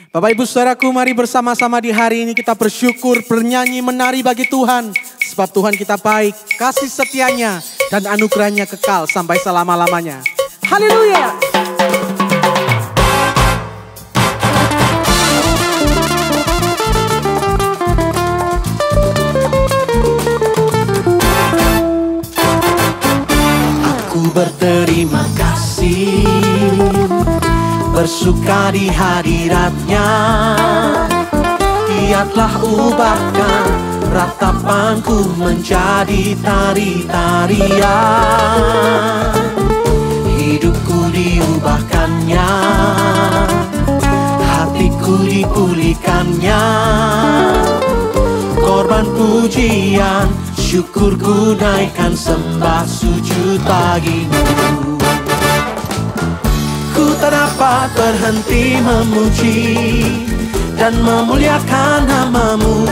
Bapak Ibu Saudaraku, mari bersama-sama di hari ini kita bersyukur, bernyanyi, menari bagi Tuhan. Sebab Tuhan kita baik, kasih setianya dan anugerahnya kekal sampai selama-lamanya. Haleluya! Aku berterima kasih, bersuka di hadiratnya. Dia telah ubahkan ratapanku menjadi tari-tarian. Hidupku diubahkannya, hatiku dipulihkannya. Korban pujian, syukurku naikkan, sembah sujud bagimu. Ku tak dapat berhenti memuji dan memuliakan nama-Mu.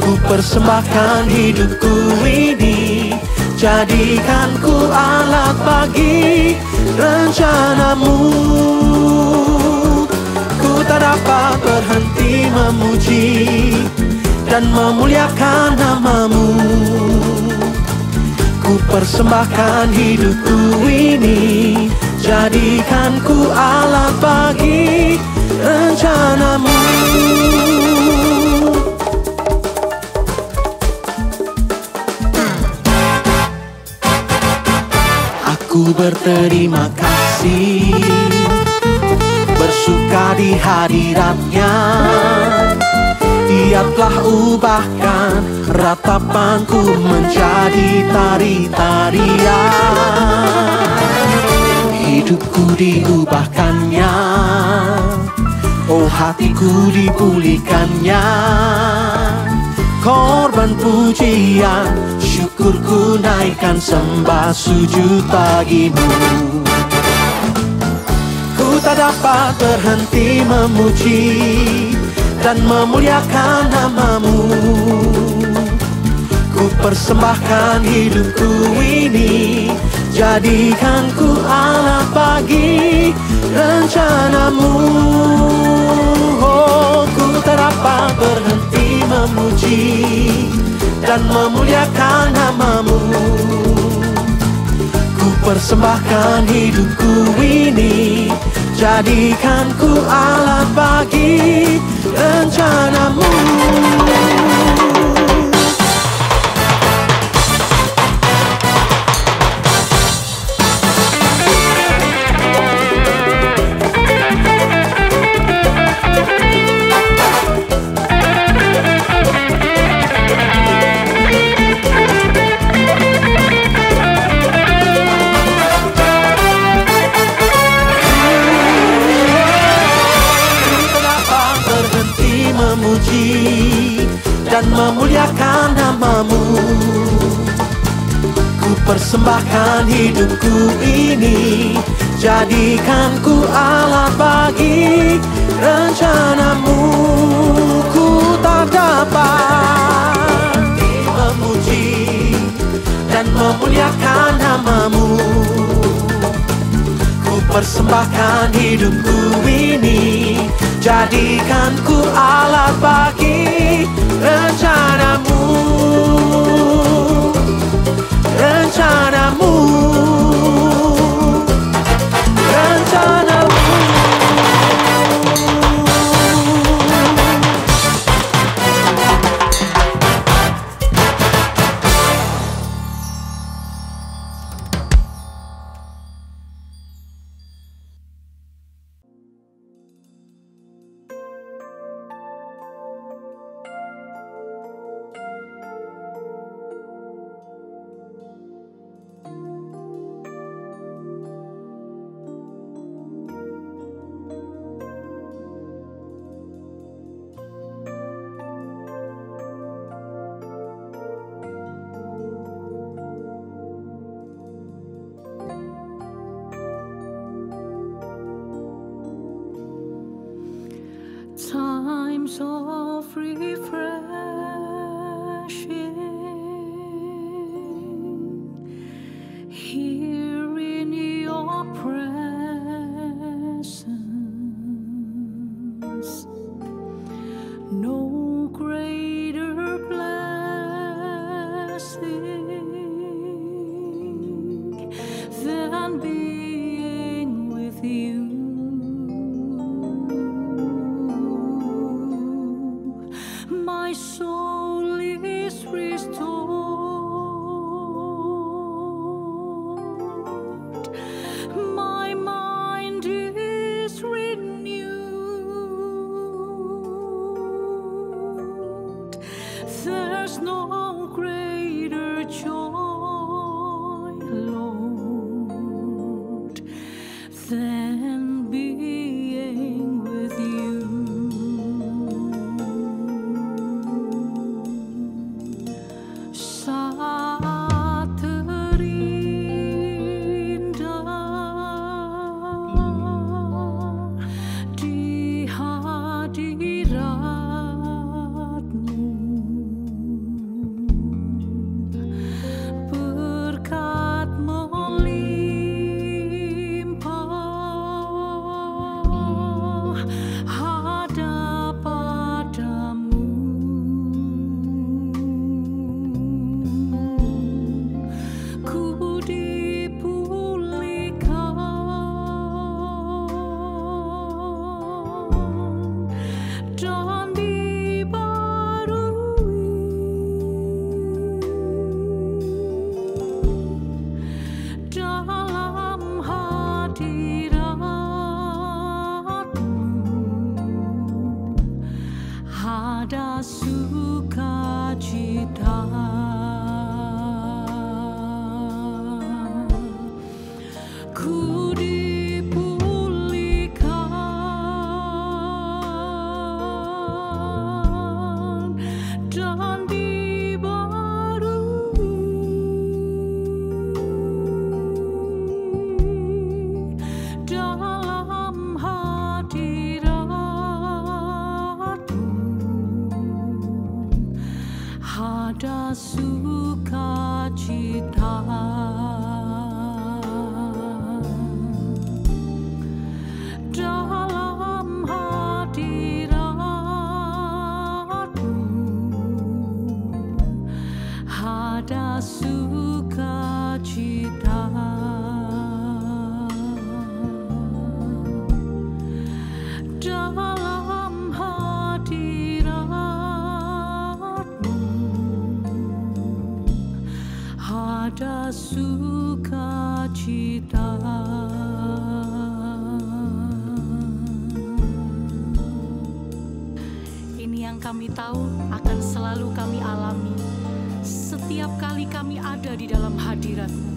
Ku persembahkan hidupku ini, jadikan ku alat bagi rencana-Mu. Ku tak dapat berhenti memuji dan memuliakan nama-Mu. Ku persembahkan hidupku ini, jadikan ku alat bagi rencana-Mu. Aku berterima kasih, bersuka di hadiratnya. Dia telah ubahkan ratapanku menjadi tari-tarian. Hidupku diubahkannya, oh hatiku dipulihkannya. Korban pujian, syukurku naikkan, sembah sujud bagimu. Ku tak dapat berhenti memuji dan memuliakan nama-Mu. Ku persembahkan hidupku ini, jadikan ku alat bagi rencana-Mu. Oh, ku tak dapat berhenti memuji dan memuliakan nama-Mu. Ku persembahkan hidupku ini, jadikan ku alat bagi rencana-Mu. memuliakan nama-Mu. Ku persembahkan hidupku ini, jadikan ku alat bagi rencana-Mu. Ku tak dapat memuji dan memuliakan nama-Mu. Ku persembahkan hidupku ini, jadikan ku alat bagi rencana-Mu. Rencana-Mu, rencana-Mu. Times of refreshing here in your presence, no greater blessing than being with you. My soul is restored, my mind is renewed. There's no greater joy, Lord, than being with you. Saat terindah di hadirat-Mu, berkat melimpah ada padamu. Ku dipulihkan dan dibarui dalam hadirat-Mu. Ada sukacita. Ku dipulihkan dan dibarui dalam hadirat-Mu. Ada sukacita. Dalam hadirat-Mu ada sukacita. Dalam hadirat-Mu ada sukacita. Ini yang kami tahu akan selalu kami alami setiap kali kami ada di dalam hadirat-Mu.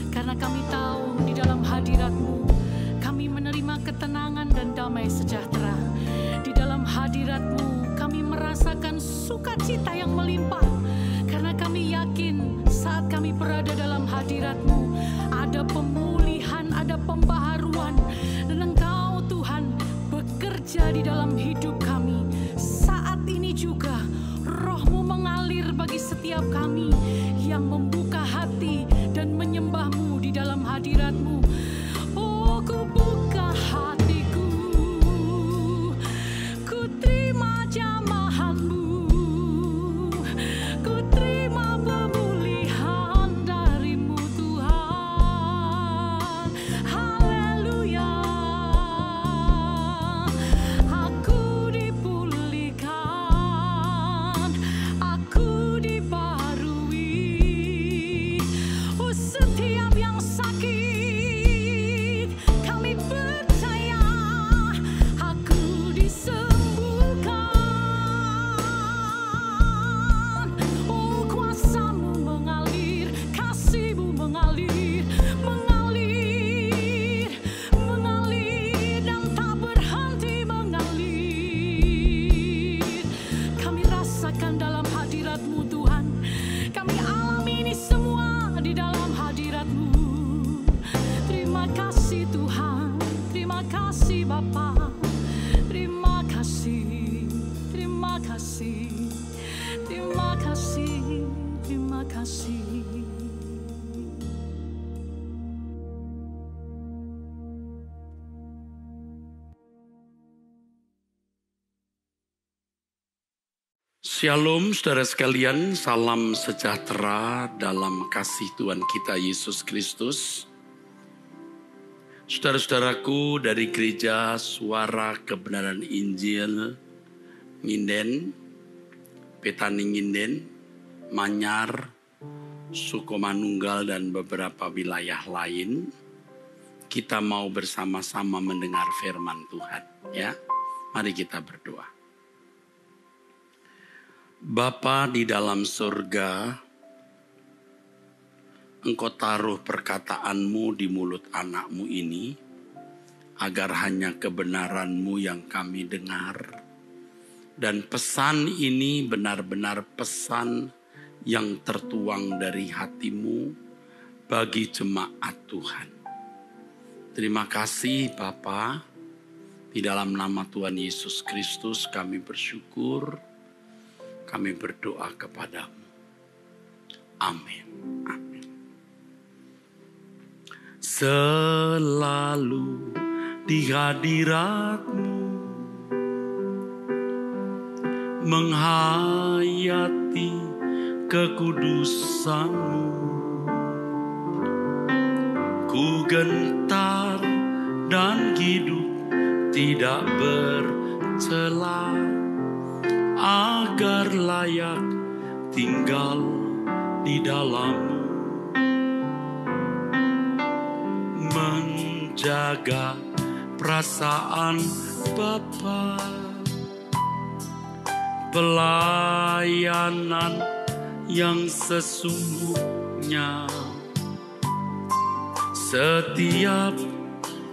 Karena kami tahu di dalam hadirat-Mu kami menerima ketenangan dan damai sejahtera. Di dalam hadirat-Mu kami merasa merasakan sukacita yang melimpah. Karena kami yakin saat kami berada dalam hadirat-Mu, ada pemulihan, ada pembaharuan. Dan Engkau Tuhan bekerja di dalam hidup kami. Saat ini juga Roh-Mu mengalir bagi setiap kami yang membuka hati dan menyembah-Mu di dalam hadirat-Mu. Oh, ku buka hatiku, ku terima jamahan-Mu, ku terima pemulihan dari-Mu Tuhan. Haleluya, aku dipulihkan, aku dibaharui. Oh, setiap yang sakit kami percaya aku disembuhkan. Oh, kuasa-Mu mengalir, kasih-Mu mengalir, mengalir, mengalir dan tak berhenti mengalir. Kami rasakan dalam hadirat-Mu Tuhan. Kami alami ini semua di dalam hadirat-Mu. Terima kasih Tuhan, terima kasih Bapa, terima kasih, terima kasih, terima kasih, terima kasih. Shalom saudara sekalian, salam sejahtera dalam kasih Tuhan kita Yesus Kristus. Saudara-saudaraku dari gereja Suara Kebenaran Injil Nginden, Petani Nginden, Manyar, Sukomanunggal dan beberapa wilayah lain, kita mau bersama-sama mendengar firman Tuhan, ya. Mari kita berdoa. Bapa di dalam surga, Engkau taruh perkataan-Mu di mulut anak-Mu ini, agar hanya kebenaran-Mu yang kami dengar. Dan pesan ini benar-benar pesan yang tertuang dari hati-Mu bagi jemaat Tuhan. Terima kasih Bapa, di dalam nama Tuhan Yesus Kristus kami bersyukur, kami berdoa kepadamu. Amin. Amin. Selalu di hadirat-Mu, menghayati kekudusan-Mu, ku gentar dan hidup tidak bercela, agar layak tinggal di dalam-Mu, menjaga perasaan Bapa, pelayanan yang sesungguhnya, setiap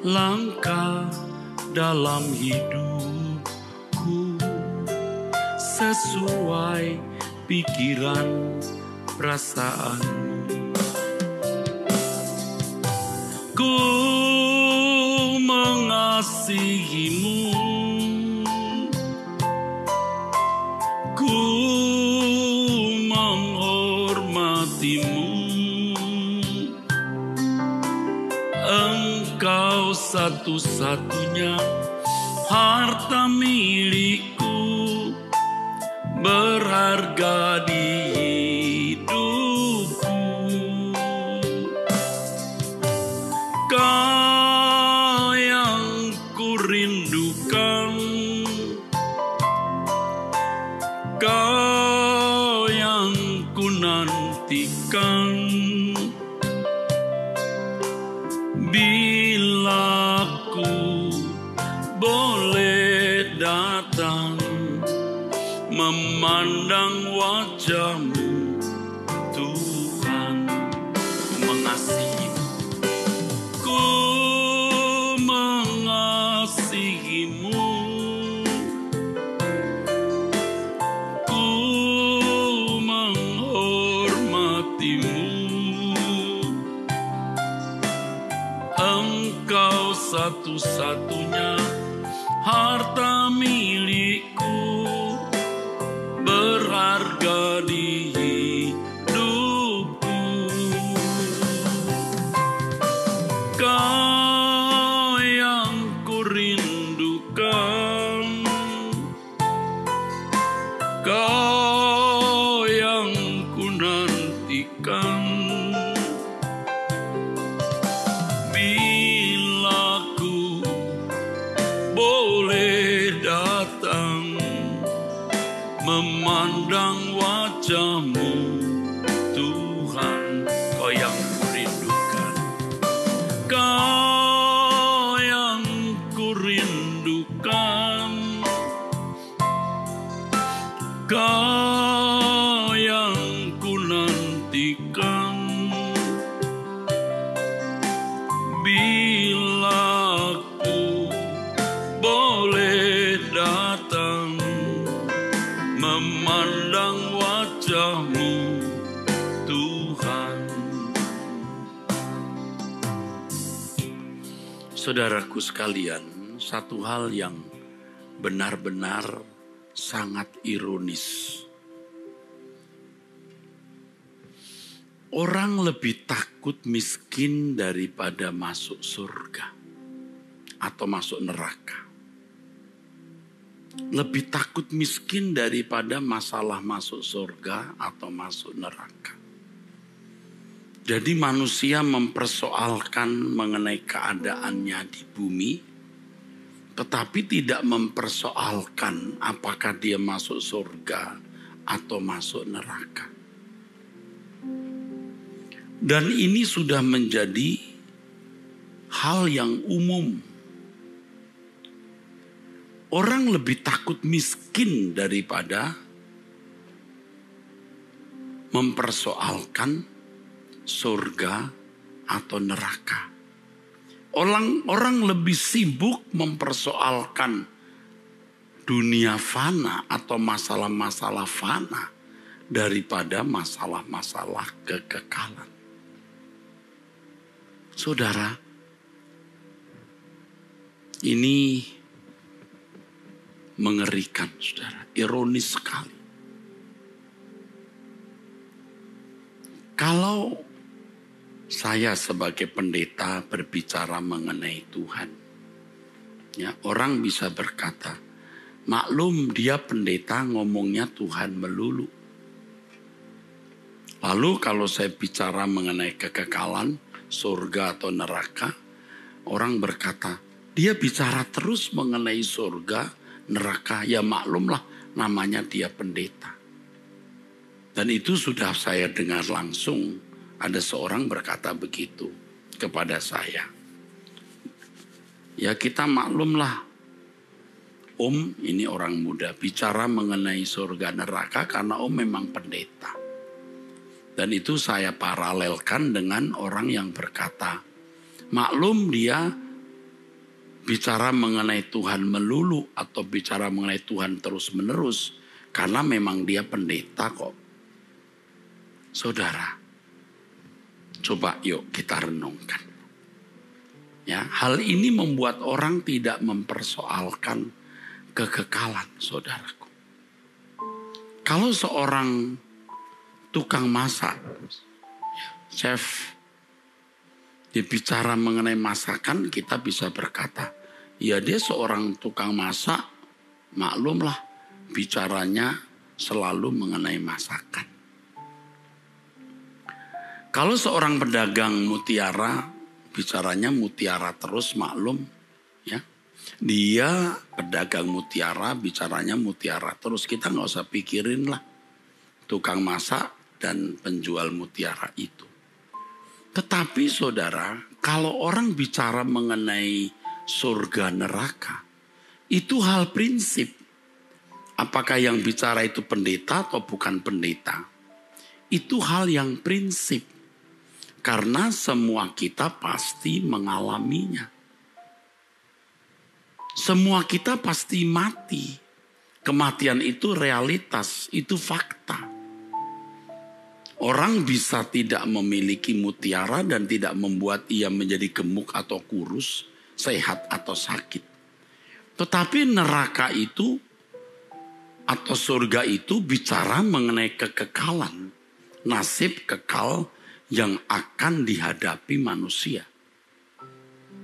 langkah dalam hidupku sesuai pikiran perasaan-Mu. Ku mengasihi-Mu, ku menghormati-Mu. Engkau satu-satunya harta milikku, berharga di hidupku. Kau yang ku rindukan, Kau yang ku nantikan. Bila ku boleh datang memandang wajah-Mu, Tuhan, ku mengasihi-Mu, ku mengasihi-Mu, satu-satunya harta milikku, berharga di hidupku. Kau yang ku rindukan, Kau yang ku nantikan. Bila ku boleh datang memandang wajah-Mu, Tuhan, Kau yang ku rindukan, Kau yang ku rindukan, Kau yang ku nantikan. Bila ku boleh datang memandang wajah-Mu, Tuhan. Saudaraku sekalian, satu hal yang benar-benar sangat ironis. Orang lebih takut miskin daripada masuk surga atau masuk neraka. Lebih takut miskin daripada masalah masuk surga atau masuk neraka. Jadi manusia mempersoalkan mengenai keadaannya di bumi, tetapi tidak mempersoalkan apakah dia masuk surga atau masuk neraka. Dan ini sudah menjadi hal yang umum. Orang lebih takut miskin daripada mempersoalkan surga atau neraka. Orang lebih sibuk mempersoalkan dunia fana atau masalah-masalah fana daripada masalah-masalah kekekalan. Saudara, ini mengerikan, saudara, ironis sekali. Kalau saya sebagai pendeta berbicara mengenai Tuhan, ya, orang bisa berkata, maklum dia pendeta ngomongnya Tuhan melulu. Lalu kalau saya bicara mengenai kekekalan, surga atau neraka, orang berkata, dia bicara terus mengenai surga, neraka, ya maklumlah namanya dia pendeta. Dan itu sudah saya dengar langsung, ada seorang berkata begitu kepada saya. Ya kita maklumlah, Om ini orang muda bicara mengenai surga neraka karena Om memang pendeta. Dan itu saya paralelkan dengan orang yang berkata, maklum dia bicara mengenai Tuhan melulu atau bicara mengenai Tuhan terus menerus karena memang dia pendeta kok. Saudara, coba yuk kita renungkan. Ya, hal ini membuat orang tidak mempersoalkan kekekalan, saudaraku. Kalau seorang tukang masak, chef, dia bicara mengenai masakan, kita bisa berkata, ya dia seorang tukang masak, maklumlah bicaranya selalu mengenai masakan. Kalau seorang pedagang mutiara, bicaranya mutiara terus, maklum, ya. Dia pedagang mutiara, bicaranya mutiara terus, kita nggak usah pikirin lah tukang masak dan penjual mutiara itu. Tetapi saudara, kalau orang bicara mengenai surga neraka, itu hal prinsip. Apakah yang bicara itu pendeta atau bukan pendeta? Itu hal yang prinsip. Karena semua kita pasti mengalaminya. Semua kita pasti mati. Kematian itu realitas, itu fakta. Orang bisa tidak memiliki mutiara dan tidak membuat ia menjadi gemuk atau kurus sehat atau sakit. Tetapi neraka itu atau surga itu bicara mengenai kekekalan, nasib kekal yang akan dihadapi manusia.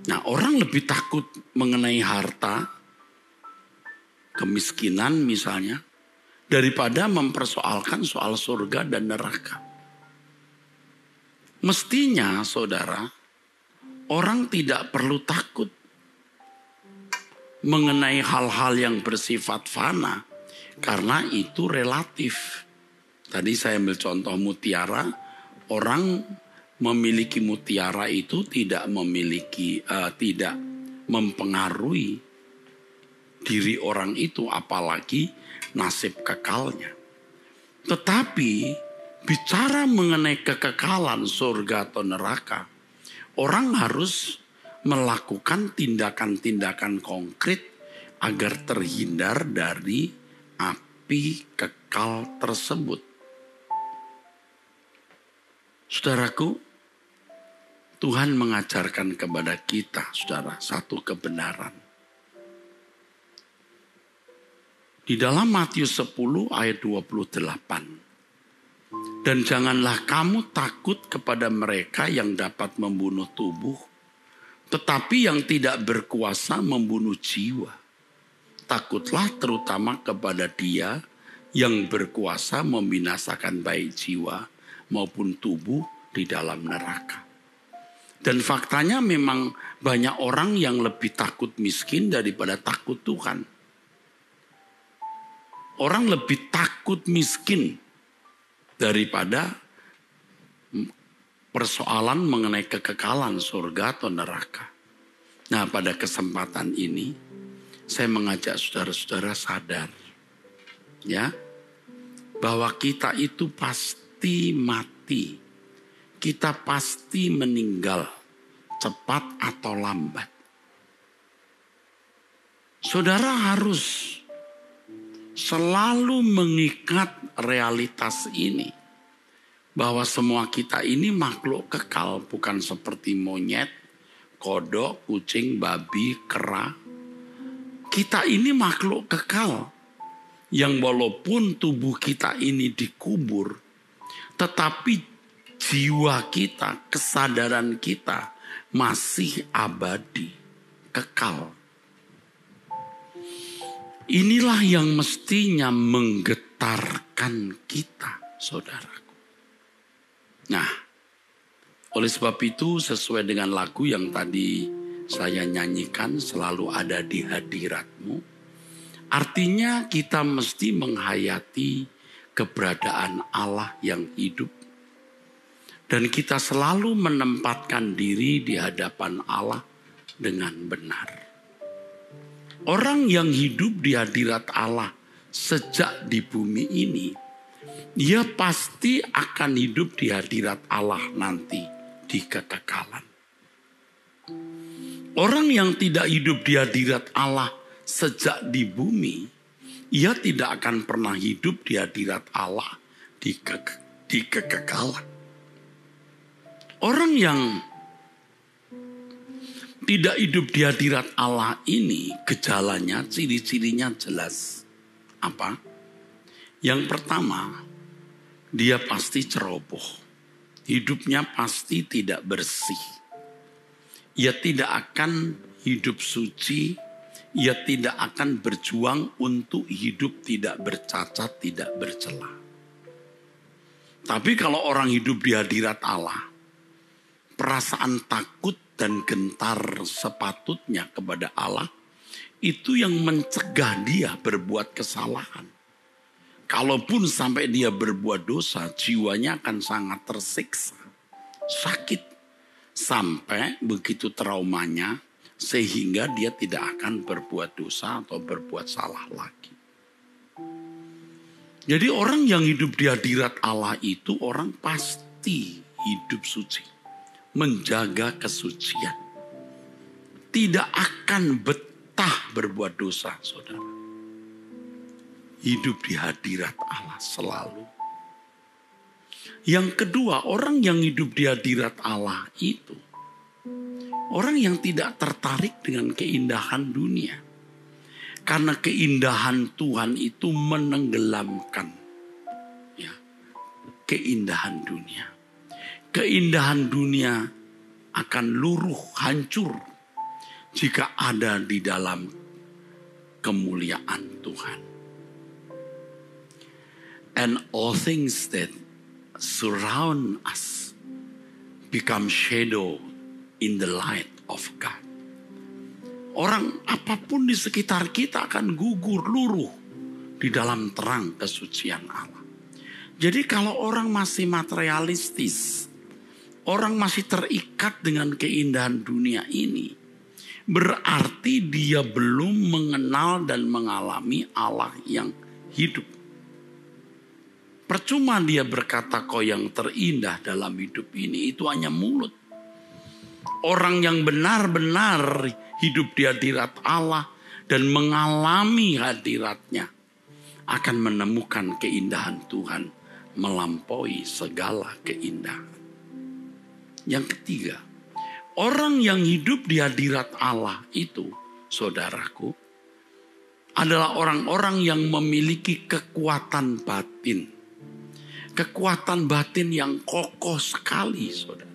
Nah, orang lebih takut mengenai harta, kemiskinan misalnya, daripada mempersoalkan soal surga dan neraka. Mestinya, saudara, orang tidak perlu takut mengenai hal-hal yang bersifat fana, karena itu relatif. Tadi saya ambil contoh mutiara, orang memiliki mutiara itu tidak mempengaruhi diri orang itu, apalagi nasib kekalnya. Tetapi bicara mengenai kekekalan surga atau neraka, orang harus melakukan tindakan-tindakan konkret agar terhindar dari api kekal tersebut. Saudaraku, Tuhan mengajarkan kepada kita, saudara, satu kebenaran. Di dalam Matius 10 ayat 28. Dan janganlah kamu takut kepada mereka yang dapat membunuh tubuh, tetapi yang tidak berkuasa membunuh jiwa. Takutlah terutama kepada Dia yang berkuasa membinasakan baik jiwa maupun tubuh di dalam neraka. Dan faktanya memang banyak orang yang lebih takut miskin daripada takut Tuhan. Orang lebih takut miskin daripada persoalan mengenai kekekalan surga atau neraka. Nah, pada kesempatan ini saya mengajak saudara-saudara sadar, ya, bahwa kita itu pasti mati. Kita pasti meninggal, cepat atau lambat. Saudara harus selalu mengikat realitas ini, bahwa semua kita ini makhluk kekal, bukan seperti monyet, kodok, kucing, babi, kera. Kita ini makhluk kekal yang walaupun tubuh kita ini dikubur, tetapi jiwa kita, kesadaran kita masih abadi, kekal. Inilah yang mestinya menggetarkan kita, saudaraku. Nah, oleh sebab itu sesuai dengan lagu yang tadi saya nyanyikan, selalu ada di hadiratmu. Artinya kita mesti menghayati keberadaan Allah yang hidup. Dan kita selalu menempatkan diri di hadapan Allah dengan benar. Orang yang hidup di hadirat Allah sejak di bumi ini, dia pasti akan hidup di hadirat Allah nanti di kekekalan. Orang yang tidak hidup di hadirat Allah sejak di bumi, ia tidak akan pernah hidup di hadirat Allah di kekekalan. Orang yang tidak hidup di hadirat Allah ini, gejalanya, ciri-cirinya jelas. Apa? Yang pertama, dia pasti ceroboh. Hidupnya pasti tidak bersih. Ia tidak akan hidup suci. Ia tidak akan berjuang untuk hidup tidak bercacat, tidak bercela. Tapi kalau orang hidup di hadirat Allah, perasaan takut dan gentar sepatutnya kepada Allah, itu yang mencegah dia berbuat kesalahan. Kalaupun sampai dia berbuat dosa, jiwanya akan sangat tersiksa, sakit, sampai begitu traumanya, sehingga dia tidak akan berbuat dosa atau berbuat salah lagi. Jadi orang yang hidup di hadirat Allah itu orang pasti hidup suci. Menjaga kesucian. Tidak akan betah berbuat dosa, saudara. Hidup di hadirat Allah selalu. Yang kedua, orang yang hidup di hadirat Allah itu, Orang yang tidak tertarik dengan keindahan dunia. Karena keindahan Tuhan itu menenggelamkan ya, keindahan dunia. Keindahan dunia akan luruh, hancur jika ada di dalam kemuliaan Tuhan. And all things that surround us become shadow in the light of God. Orang apapun di sekitar kita akan gugur, luruh di dalam terang kesucian Allah. Jadi kalau orang masih materialistis, orang masih terikat dengan keindahan dunia ini, berarti dia belum mengenal dan mengalami Allah yang hidup. Percuma dia berkata kau yang terindah dalam hidup ini, itu hanya mulut. Orang yang benar-benar hidup di hadirat Allah dan mengalami hadiratnya akan menemukan keindahan Tuhan melampaui segala keindahan. Yang ketiga, orang yang hidup di hadirat Allah itu, saudaraku, adalah orang-orang yang memiliki kekuatan batin. Kekuatan batin yang kokoh sekali, saudara.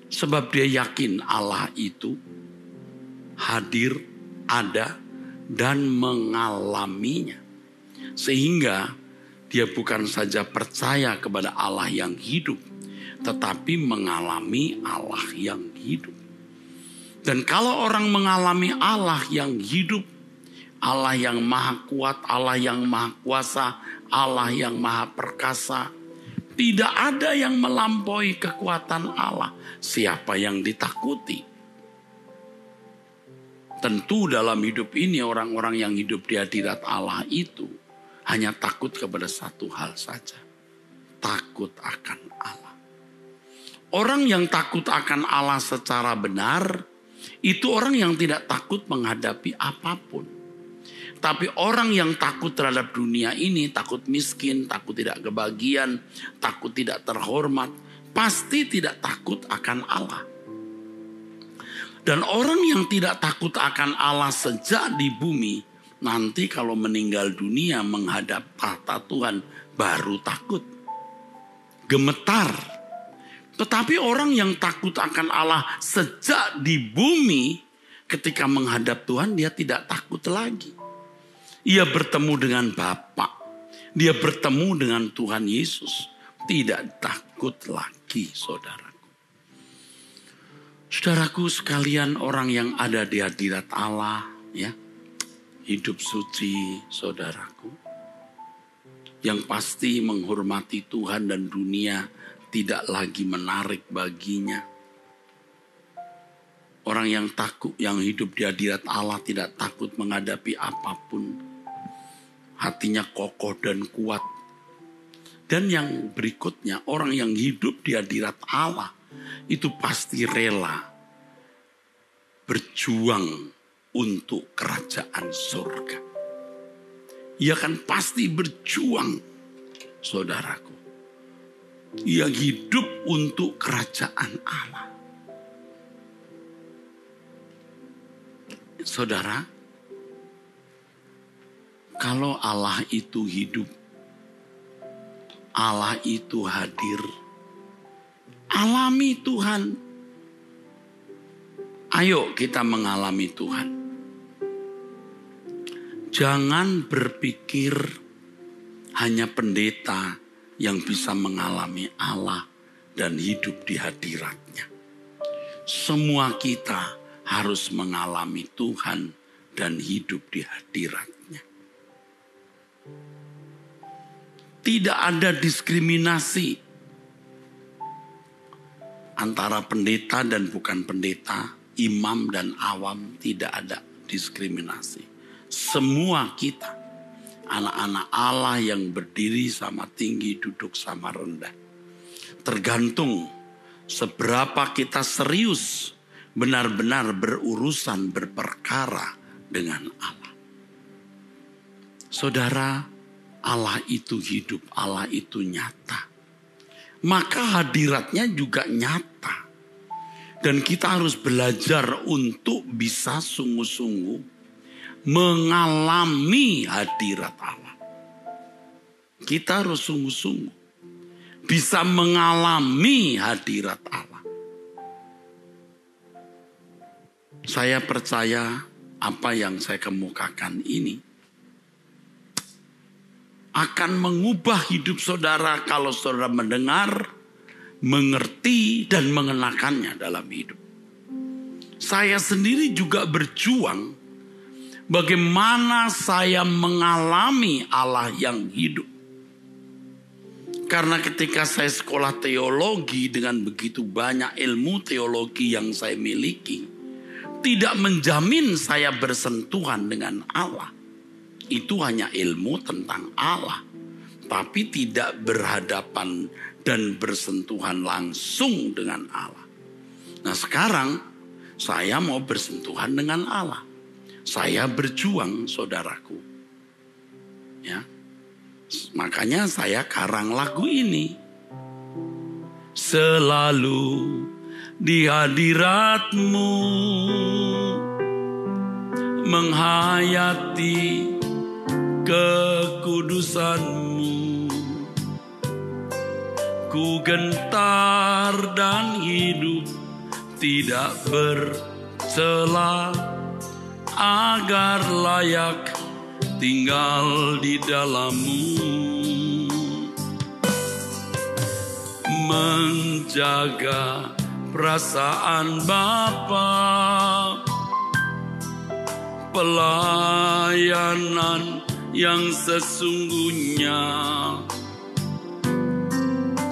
Sebab dia yakin Allah itu hadir, ada, dan mengalaminya. Sehingga dia bukan saja percaya kepada Allah yang hidup, tetapi mengalami Allah yang hidup. Dan kalau orang mengalami Allah yang hidup, Allah yang maha kuat, Allah yang maha kuasa, Allah yang maha perkasa, tidak ada yang melampaui kekuatan Allah. Siapa yang ditakuti? Tentu dalam hidup ini orang-orang yang hidup di hadirat Allah itu hanya takut kepada satu hal saja. Takut akan Allah. Orang yang takut akan Allah secara benar, itu orang yang tidak takut menghadapi apapun. Tapi orang yang takut terhadap dunia ini, takut miskin, takut tidak kebahagiaan, takut tidak terhormat, pasti tidak takut akan Allah. Dan orang yang tidak takut akan Allah sejak di bumi, nanti kalau meninggal dunia menghadap tahta Tuhan, baru takut. Gemetar. Tetapi orang yang takut akan Allah sejak di bumi, ketika menghadap Tuhan dia tidak takut lagi. Ia bertemu dengan Bapa, dia bertemu dengan Tuhan Yesus, tidak takut lagi, saudaraku. Saudaraku sekalian, orang yang ada di hadirat Allah, ya, hidup suci, saudaraku, yang pasti menghormati Tuhan dan dunia tidak lagi menarik baginya. Orang yang takut, yang hidup di hadirat Allah tidak takut menghadapi apapun. Hatinya kokoh dan kuat. Dan yang berikutnya, orang yang hidup di hadirat Allah itu pasti rela berjuang untuk kerajaan surga. Ia kan pasti berjuang, saudaraku. Ia hidup untuk kerajaan Allah. Saudara, kalau Allah itu hidup, Allah itu hadir, alami Tuhan. Ayo kita mengalami Tuhan. Jangan berpikir hanya pendeta yang bisa mengalami Allah dan hidup di hadiratnya. Semua kita harus mengalami Tuhan dan hidup di hadiratnya. Tidak ada diskriminasi antara pendeta dan bukan pendeta, imam dan awam, tidak ada diskriminasi. Semua kita, anak-anak Allah yang berdiri sama tinggi, duduk sama rendah. Tergantung seberapa kita serius benar-benar berurusan, berperkara dengan Allah. Saudara, Allah itu hidup, Allah itu nyata. Maka hadiratnya juga nyata. Dan kita harus belajar untuk bisa sungguh-sungguh mengalami hadirat Allah. Kita harus sungguh-sungguh bisa mengalami hadirat Allah. Saya percaya apa yang saya kemukakan ini akan mengubah hidup saudara kalau saudara mendengar, mengerti, dan mengenakannya dalam hidup. Saya sendiri juga berjuang bagaimana saya mengalami Allah yang hidup. Karena ketika saya sekolah teologi dengan begitu banyak ilmu teologi yang saya miliki, tidak menjamin saya bersentuhan dengan Allah. Itu hanya ilmu tentang Allah, tapi tidak berhadapan dan bersentuhan langsung dengan Allah. Nah sekarang saya mau bersentuhan dengan Allah. Saya berjuang, saudaraku. Ya. Makanya saya karang lagu ini. Selalu di hadirat-Mu, menghayati kekudusan-Mu, ku gentar dan hidup tidak bercela, agar layak tinggal di dalam-Mu, menjaga perasaan Bapa, pelayanan yang sesungguhnya,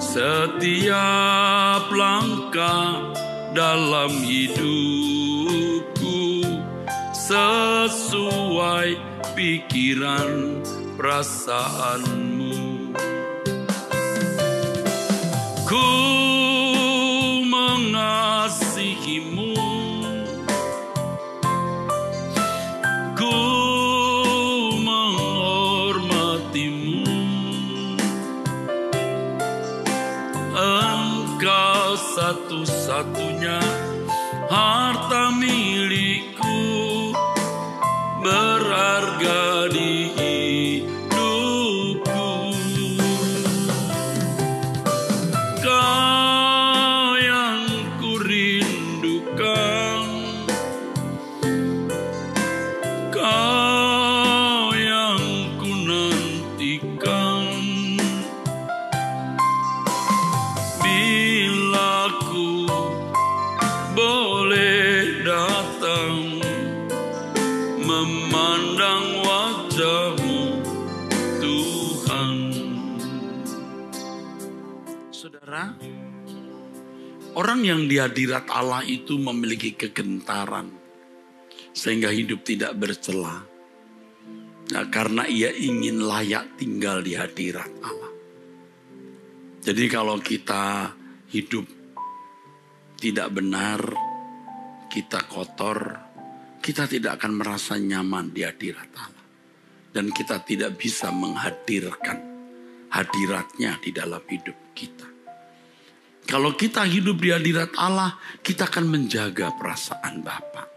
setiap langkah dalam hidupku sesuai pikiran perasaanmu. Ku mengasihimu, ku menghormatimu. Engkau satu-satunya harta milikku, berharga di hidupku. Kau yang ku rindukan, Kau yang ku nantikan. Bila ku boleh datang memandang wajah-Mu, Tuhan. Saudara, orang yang di hadirat Allah itu memiliki kegentaran sehingga hidup tidak bercela. Nah, karena ia ingin layak tinggal di hadirat Allah. Jadi kalau kita hidup tidak benar, kita kotor, kita tidak akan merasa nyaman di hadirat Allah. Dan kita tidak bisa menghadirkan hadiratnya di dalam hidup kita. Kalau kita hidup di hadirat Allah, kita akan menjaga perasaan Bapa.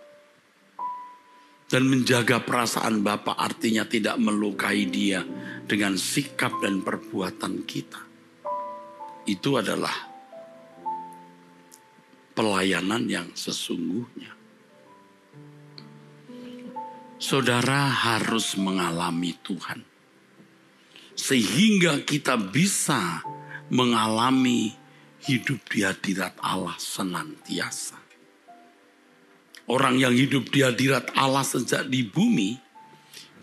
Dan menjaga perasaan Bapa artinya tidak melukai Dia dengan sikap dan perbuatan kita. Itu adalah pelayanan yang sesungguhnya. Saudara harus mengalami Tuhan, sehingga kita bisa mengalami hidup di hadirat Allah senantiasa. Orang yang hidup di hadirat Allah sejak di bumi,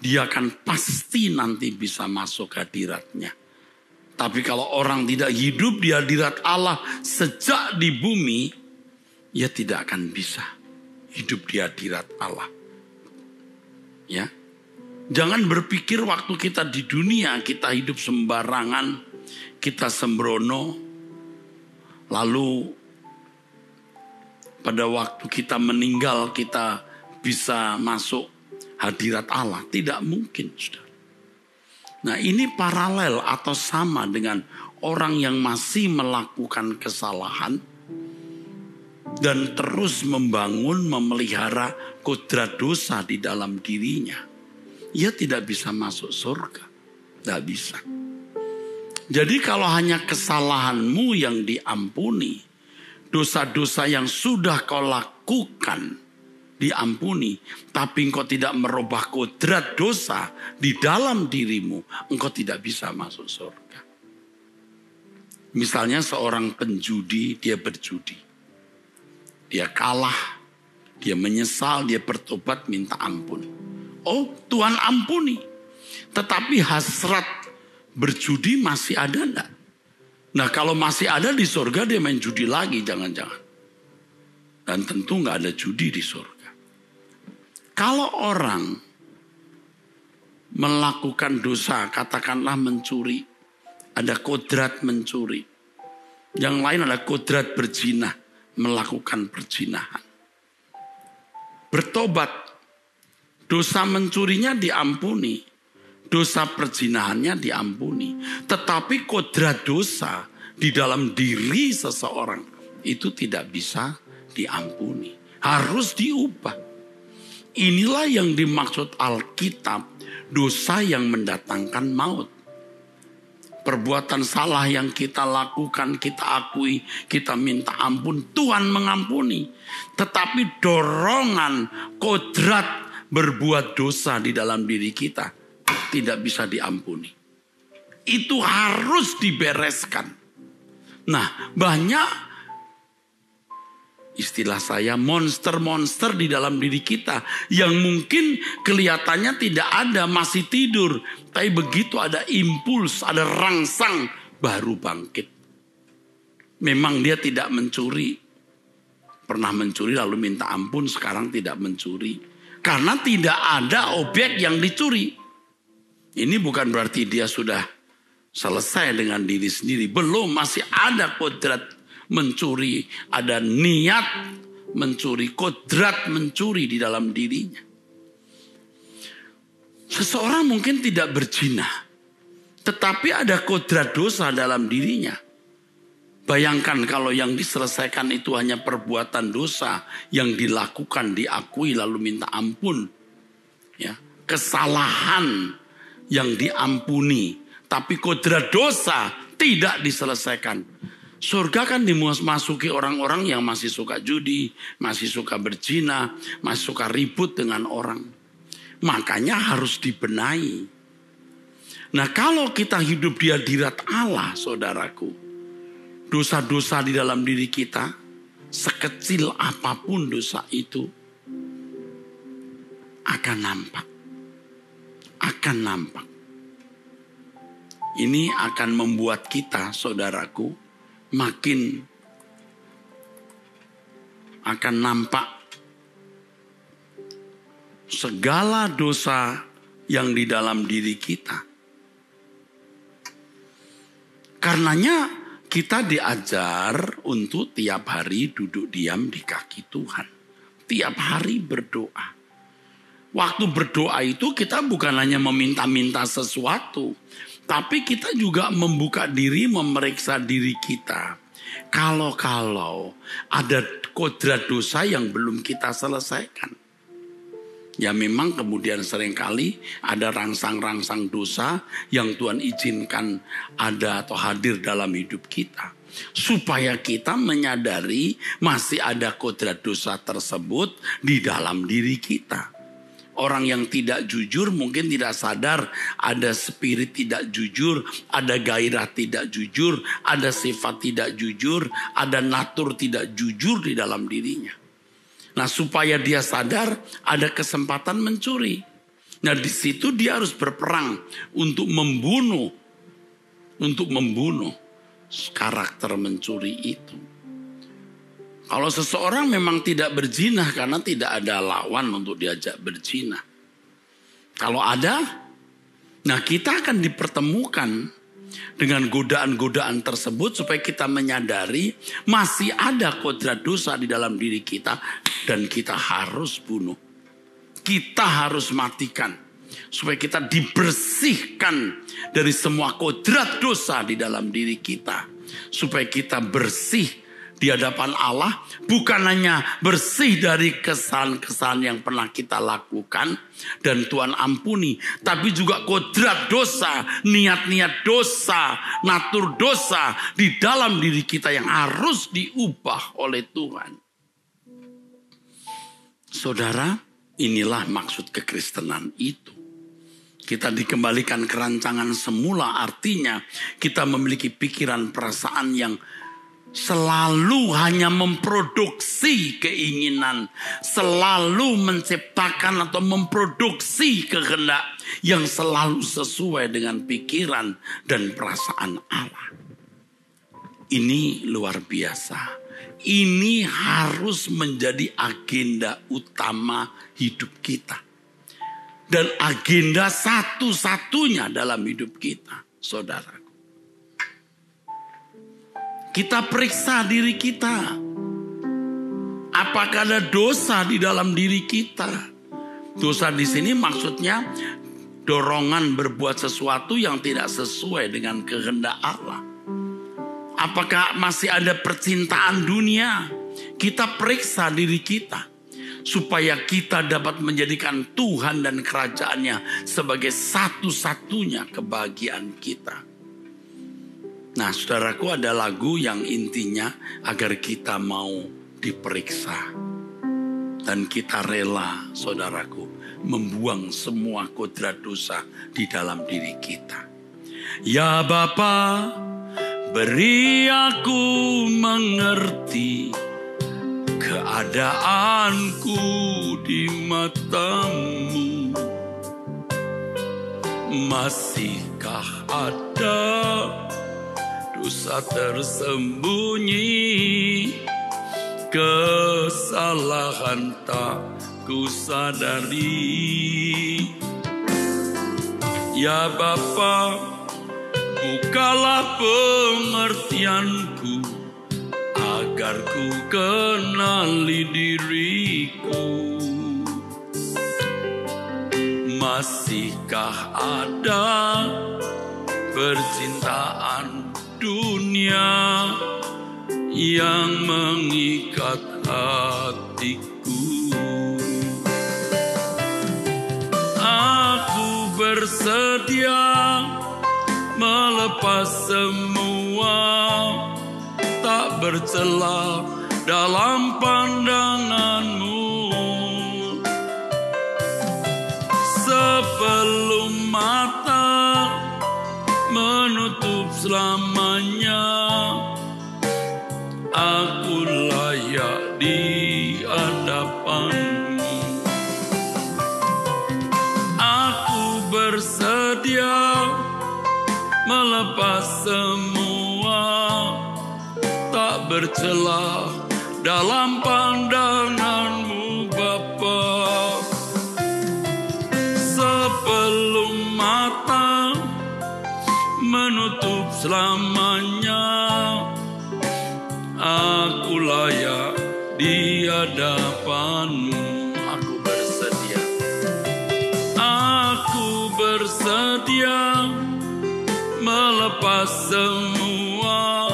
dia akan pasti nanti bisa masuk hadiratnya. Tapi kalau orang tidak hidup di hadirat Allah sejak di bumi, ia tidak akan bisa hidup di hadirat Allah. Ya, jangan berpikir waktu kita di dunia kita hidup sembarangan, kita sembrono, lalu pada waktu kita meninggal kita bisa masuk hadirat Allah. Tidak mungkin, saudara. Nah, ini paralel atau sama dengan orang yang masih melakukan kesalahan, dan terus membangun, memelihara kodrat dosa di dalam dirinya, ia tidak bisa masuk surga. Tidak bisa. Jadi kalau hanya kesalahanmu yang diampuni, dosa-dosa yang sudah kau lakukan diampuni, tapi engkau tidak merubah kodrat dosa di dalam dirimu, engkau tidak bisa masuk surga. Misalnya seorang penjudi, dia berjudi. Dia kalah, dia menyesal, dia bertobat, minta ampun. Oh, Tuhan ampuni. Tetapi hasrat berjudi masih ada enggak? Nah, kalau masih ada di surga, dia main judi lagi, jangan-jangan. Dan tentu enggak ada judi di surga. Kalau orang melakukan dosa, katakanlah mencuri, ada kodrat mencuri. Yang lain adalah kodrat berzina, melakukan perzinahan. Bertobat, dosa mencurinya diampuni, dosa perzinahannya diampuni. Tetapi kodrat dosa di dalam diri seseorang itu tidak bisa diampuni, harus diubah. Inilah yang dimaksud Alkitab, dosa yang mendatangkan maut. Perbuatan salah yang kita lakukan, kita akui, kita minta ampun, Tuhan mengampuni. Tetapi dorongan kodrat berbuat dosa di dalam diri kita tidak bisa diampuni. Itu harus dibereskan. Nah, banyak istilah saya monster-monster di dalam diri kita yang mungkin kelihatannya tidak ada, masih tidur. Tapi begitu ada impuls, ada rangsang, baru bangkit. Memang dia tidak mencuri. Pernah mencuri lalu minta ampun, sekarang tidak mencuri. Karena tidak ada objek yang dicuri. Ini bukan berarti dia sudah selesai dengan diri sendiri. Belum, masih ada kodrat mencuri, ada niat mencuri, kodrat mencuri di dalam dirinya. Seseorang mungkin tidak berzina, tetapi ada kodrat dosa dalam dirinya. Bayangkan kalau yang diselesaikan itu hanya perbuatan dosa yang dilakukan, diakui lalu minta ampun. Ya, kesalahan yang diampuni, tapi kodrat dosa tidak diselesaikan. Surga kan dimasuki orang-orang yang masih suka judi, masih suka berzina, masih suka ribut dengan orang. Makanya harus dibenahi. Nah, kalau kita hidup di hadirat Allah, saudaraku, dosa-dosa di dalam diri kita, sekecil apapun dosa itu, akan nampak. Akan nampak. Ini akan membuat kita, saudaraku, makin akan nampak segala dosa yang di dalam diri kita. Karenanya kita diajar untuk tiap hari duduk diam di kaki Tuhan. Tiap hari berdoa. Waktu berdoa itu kita bukan hanya meminta-minta sesuatu, tapi kita juga membuka diri, memeriksa diri kita. Kalau ada kodrat dosa yang belum kita selesaikan. Ya memang kemudian seringkali ada rangsang-rangsang dosa yang Tuhan izinkan ada atau hadir dalam hidup kita. Supaya kita menyadari masih ada kodrat dosa tersebut di dalam diri kita. Orang yang tidak jujur mungkin tidak sadar ada spirit tidak jujur, ada gairah tidak jujur, ada sifat tidak jujur, ada natur tidak jujur di dalam dirinya. Nah, supaya dia sadar ada kesempatan mencuri. Nah, di situ dia harus berperang untuk membunuh karakter mencuri itu. Kalau seseorang memang tidak berzina karena tidak ada lawan untuk diajak berzina. Kalau ada, nah kita akan dipertemukan dengan godaan-godaan tersebut supaya kita menyadari masih ada kodrat dosa di dalam diri kita dan kita harus bunuh. Kita harus matikan supaya kita dibersihkan dari semua kodrat dosa di dalam diri kita. Supaya kita bersih di hadapan Allah bukan hanya bersih dari kesalahan-kesalahan yang pernah kita lakukan dan Tuhan ampuni, tapi juga kodrat dosa, niat-niat dosa, natur dosa di dalam diri kita yang harus diubah oleh Tuhan. Saudara, inilah maksud kekristenan itu. Kita dikembalikan ke rancangan semula, artinya kita memiliki pikiran perasaan yang selalu hanya memproduksi keinginan, selalu menciptakan atau memproduksi kehendak yang selalu sesuai dengan pikiran dan perasaan Allah. Ini luar biasa. Ini harus menjadi agenda utama hidup kita. Dan agenda satu-satunya dalam hidup kita, saudara. Kita periksa diri kita. Apakah ada dosa di dalam diri kita? Dosa di sini maksudnya dorongan berbuat sesuatu yang tidak sesuai dengan kehendak Allah. Apakah masih ada percintaan dunia? Kita periksa diri kita. Supaya kita dapat menjadikan Tuhan dan kerajaannya sebagai satu-satunya kebahagiaan kita. Nah, saudaraku, ada lagu yang intinya agar kita mau diperiksa. Dan kita rela, saudaraku, membuang semua kodrat dosa di dalam diri kita. Ya Bapa, beri aku mengerti keadaanku di mata-Mu. Masihkah ada dosa tersembunyi, kesalahan tak ku sadari? Ya Bapa, bukalah pengertianku agar ku kenali diriku. Masihkah ada percintaan dunia yang mengikat hatiku? Aku bersedia melepas semua, tak bercela dalam pandangan-Mu. Sebelum mata menutup selamanya, aku layak di hadapan-Mu. Aku bersedia melepas semua, tak bercela dalam pandangan-Mu Bapa. Sebelum mata menutup selamanya, aku layak di hadapan-Mu. Aku bersedia. Aku bersedia melepas semua,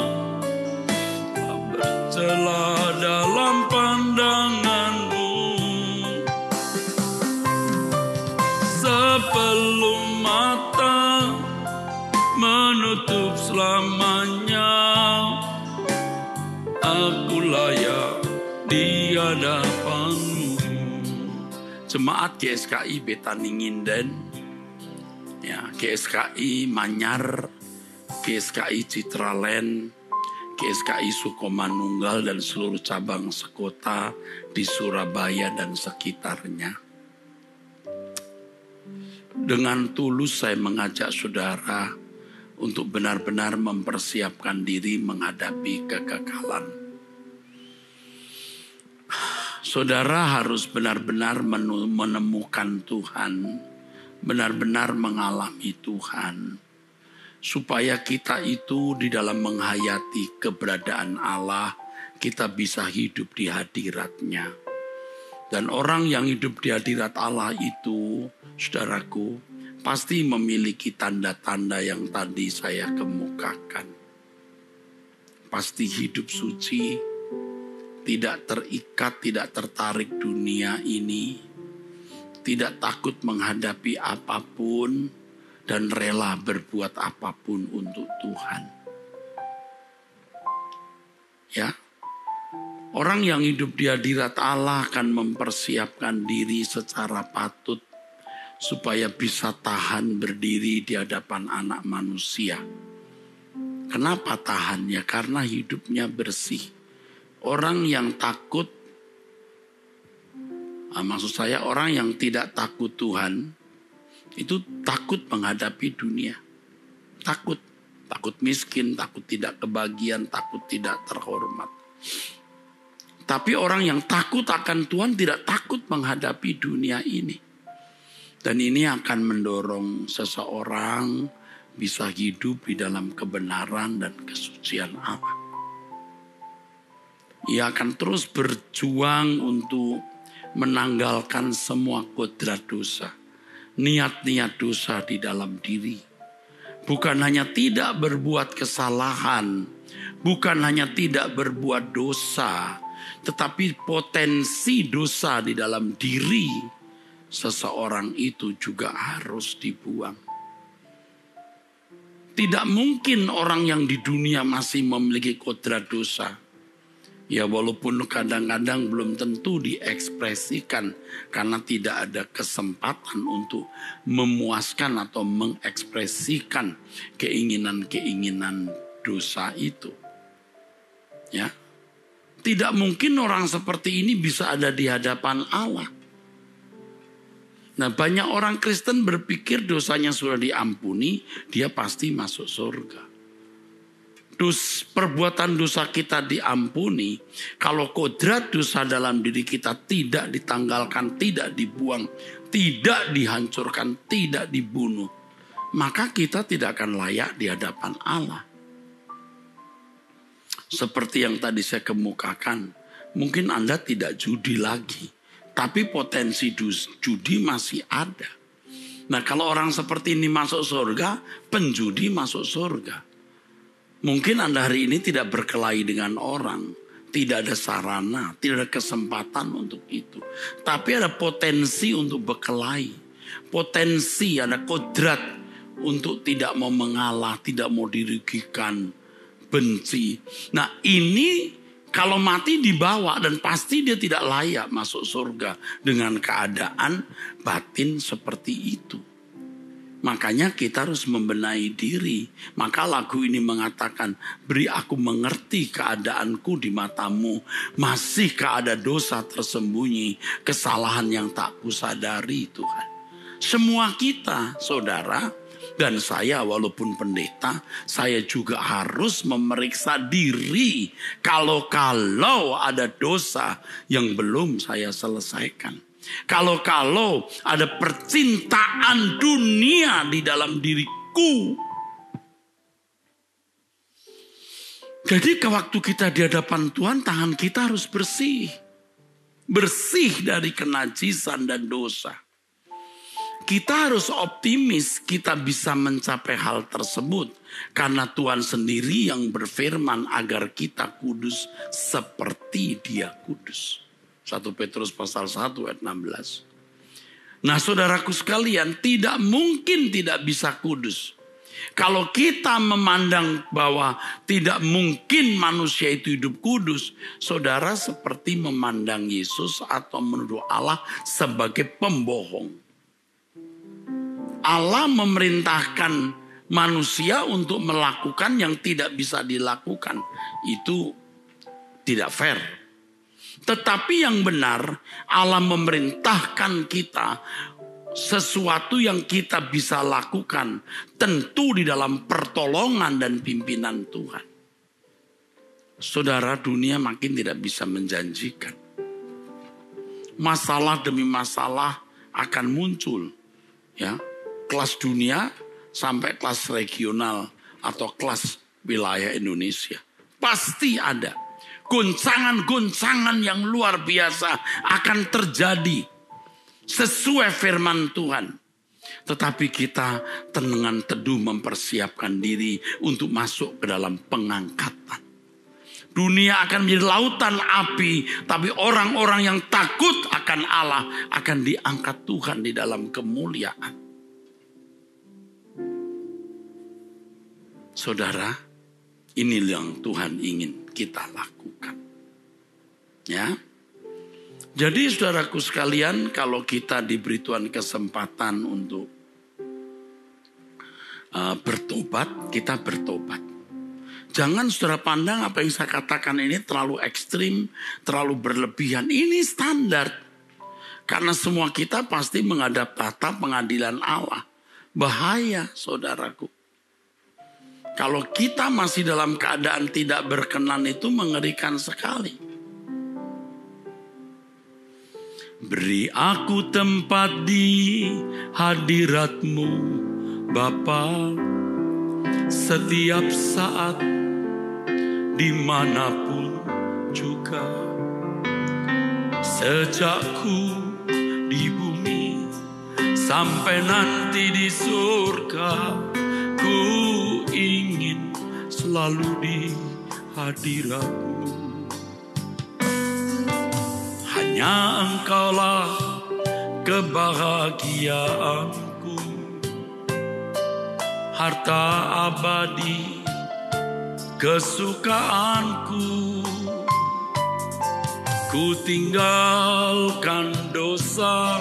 tak bercela dalam pandangan-Mu. Sebelum mata menutup selamanya, aku layak di hadapan-Mu. Jemaat GSKI Betani Nginden, ya, GSKI Manyar, GSKI Citraland, GSKI Sukomanunggal dan seluruh cabang sekota di Surabaya dan sekitarnya. Dengan tulus saya mengajak saudara untuk benar-benar mempersiapkan diri menghadapi kegagalan. Saudara harus benar-benar menemukan Tuhan, benar-benar mengalami Tuhan, supaya kita itu di dalam menghayati keberadaan Allah, kita bisa hidup di hadirat-Nya. Dan orang yang hidup di hadirat Allah itu, saudaraku, pasti memiliki tanda-tanda yang tadi saya kemukakan. Pasti hidup suci, tidak terikat, tidak tertarik dunia ini, tidak takut menghadapi apapun, dan rela berbuat apapun untuk Tuhan. Ya, orang yang hidup di hadirat Allah akan mempersiapkan diri secara patut supaya bisa tahan berdiri di hadapan anak manusia. Kenapa tahannya? Karena hidupnya bersih. Orang yang takut, maksud saya orang yang tidak takut Tuhan, itu takut menghadapi dunia. Takut miskin, takut tidak kebagian, takut tidak terhormat. Tapi orang yang takut akan Tuhan tidak takut menghadapi dunia ini. Dan ini akan mendorong seseorang bisa hidup di dalam kebenaran dan kesucian Allah. Ia akan terus berjuang untuk menanggalkan semua kodrat dosa, niat-niat dosa di dalam diri. Bukan hanya tidak berbuat kesalahan, bukan hanya tidak berbuat dosa, tetapi potensi dosa di dalam diri seseorang itu juga harus dibuang. Tidak mungkin orang yang di dunia masih memiliki kodrat dosa. Ya walaupun kadang-kadang belum tentu diekspresikan karena tidak ada kesempatan untuk memuaskan atau mengekspresikan keinginan-keinginan dosa itu. Ya. Tidak mungkin orang seperti ini bisa ada di hadapan Allah. Nah, banyak orang Kristen berpikir dosanya sudah diampuni, dia pasti masuk surga. Perbuatan dosa kita diampuni, kalau kodrat dosa dalam diri kita tidak ditanggalkan, tidak dibuang, tidak dihancurkan, tidak dibunuh, maka kita tidak akan layak di hadapan Allah. Seperti yang tadi saya kemukakan, mungkin Anda tidak judi lagi. Tapi potensi judi masih ada. Nah kalau orang seperti ini masuk surga, penjudi masuk surga. Mungkin Anda hari ini tidak berkelahi dengan orang. Tidak ada sarana, tidak ada kesempatan untuk itu. Tapi ada potensi untuk berkelahi. Potensi, ada kodrat untuk tidak mau mengalah, tidak mau dirugikan, benci. Nah ini kalau mati dibawa dan pasti dia tidak layak masuk surga dengan keadaan batin seperti itu. Makanya kita harus membenahi diri. Maka lagu ini mengatakan, beri aku mengerti keadaanku di matamu. Masihkah ada dosa tersembunyi, kesalahan yang tak kusadari Tuhan. Semua kita saudara, dan saya walaupun pendeta, saya juga harus memeriksa diri kalau ada dosa yang belum saya selesaikan. Kalau ada percintaan dunia di dalam diriku. Jadi waktu kita di hadapan Tuhan, tangan kita harus bersih. Bersih dari kenajisan dan dosa. Kita harus optimis kita bisa mencapai hal tersebut. Karena Tuhan sendiri yang berfirman agar kita kudus seperti Dia kudus. 1 Petrus pasal 1 ayat 16. Nah saudaraku sekalian, tidak mungkin tidak bisa kudus. Kalau kita memandang bahwa tidak mungkin manusia itu hidup kudus, saudara seperti memandang Yesus atau menuduh Allah sebagai pembohong. Allah memerintahkan manusia untuk melakukan yang tidak bisa dilakukan. Itu tidak fair. Tetapi yang benar, Allah memerintahkan kita sesuatu yang kita bisa lakukan. Tentu di dalam pertolongan dan pimpinan Tuhan. Saudara, dunia makin tidak bisa menjanjikan. Masalah demi masalah akan muncul. Ya. Kelas dunia sampai kelas regional atau kelas wilayah Indonesia. Pasti ada. Goncangan-goncangan yang luar biasa akan terjadi. Sesuai firman Tuhan. Tetapi kita tenang teduh mempersiapkan diri untuk masuk ke dalam pengangkatan. Dunia akan menjadi lautan api. Tapi orang-orang yang takut akan Allah akan diangkat Tuhan di dalam kemuliaan. Saudara, ini yang Tuhan ingin kita lakukan. Ya. Jadi saudaraku sekalian, kalau kita diberi Tuhan kesempatan untuk bertobat, kita bertobat. Jangan saudara pandang apa yang saya katakan ini terlalu ekstrim, terlalu berlebihan. Ini standar. Karena semua kita pasti menghadap tahta pengadilan Allah. Bahaya saudaraku. Kalau kita masih dalam keadaan tidak berkenan itu mengerikan sekali. Beri aku tempat di hadirat-Mu, Bapa, setiap saat, dimanapun juga. Sejak ku di bumi sampai nanti di surga, ku ingin selalu di hadirat-Mu. Hanya Engkaulah kebahagiaanku, harta abadi kesukaanku. Ku tinggalkan dosa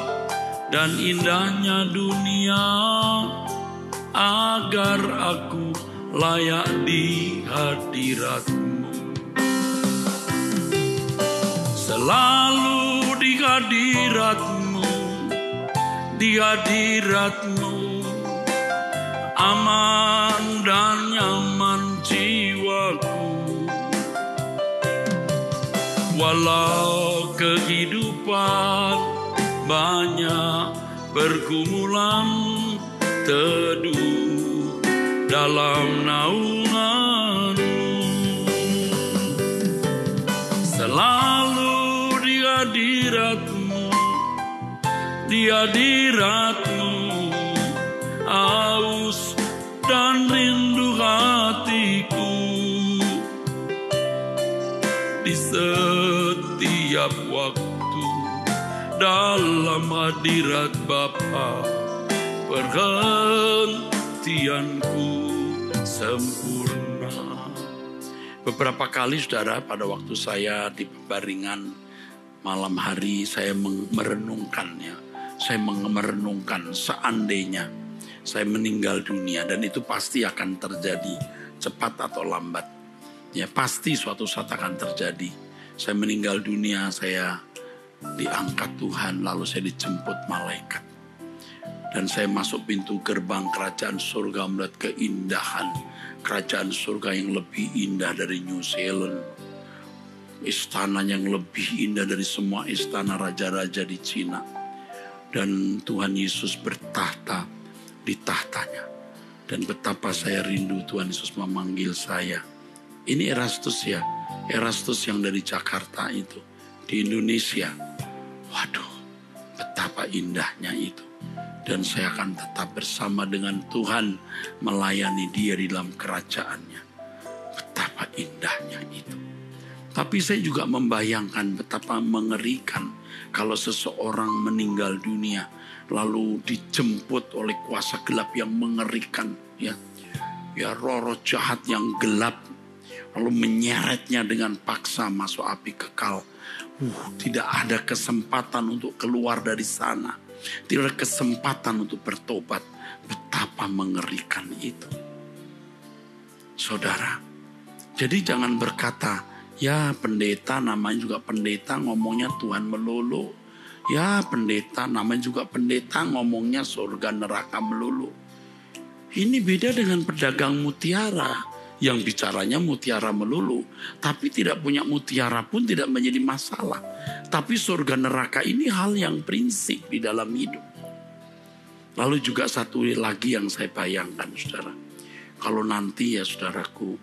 dan indahnya dunia, agar aku layak di hadirat-Mu. Selalu di hadirat-Mu, di hadirat-Mu, aman dan nyaman jiwaku. Walau kehidupan banyak pergumulan, teduh dalam naungan-Mu. Selalu di hadirat-Mu, di hadirat-Mu, aus dan rindu hatiku. Di setiap waktu dalam hadirat Bapa, perhentianku sempurna. Beberapa kali saudara, pada waktu saya di pembaringan malam hari, saya merenungkannya. Saya merenungkan seandainya saya meninggal dunia, dan itu pasti akan terjadi cepat atau lambat. Ya pasti suatu saat akan terjadi. Saya meninggal dunia, saya diangkat Tuhan, lalu saya dijemput malaikat. Dan saya masuk pintu gerbang kerajaan surga, melihat keindahan kerajaan surga yang lebih indah dari New Zealand. Istana yang lebih indah dari semua istana raja-raja di Cina. Dan Tuhan Yesus bertahta di tahtanya. Dan betapa saya rindu Tuhan Yesus memanggil saya. Ini Erastus ya, Erastus yang dari Jakarta itu, di Indonesia. Waduh, betapa indahnya itu. Dan saya akan tetap bersama dengan Tuhan, melayani Dia di dalam kerajaannya. Betapa indahnya itu. Tapi saya juga membayangkan betapa mengerikan kalau seseorang meninggal dunia, lalu dijemput oleh kuasa gelap yang mengerikan. Ya roh-roh jahat yang gelap, lalu menyeretnya dengan paksa masuk api kekal. Tidak ada kesempatan untuk keluar dari sana. Tidak ada kesempatan untuk bertobat. Betapa mengerikan itu. Saudara, jadi jangan berkata, ya pendeta namanya juga pendeta, ngomongnya Tuhan melulu. Ya pendeta namanya juga pendeta, ngomongnya surga neraka melulu. Ini beda dengan pedagang mutiara yang bicaranya mutiara melulu, tapi tidak punya mutiara pun tidak menjadi masalah. Tapi surga neraka ini hal yang prinsip di dalam hidup. Lalu juga satu lagi yang saya bayangkan saudara, kalau nanti ya saudaraku,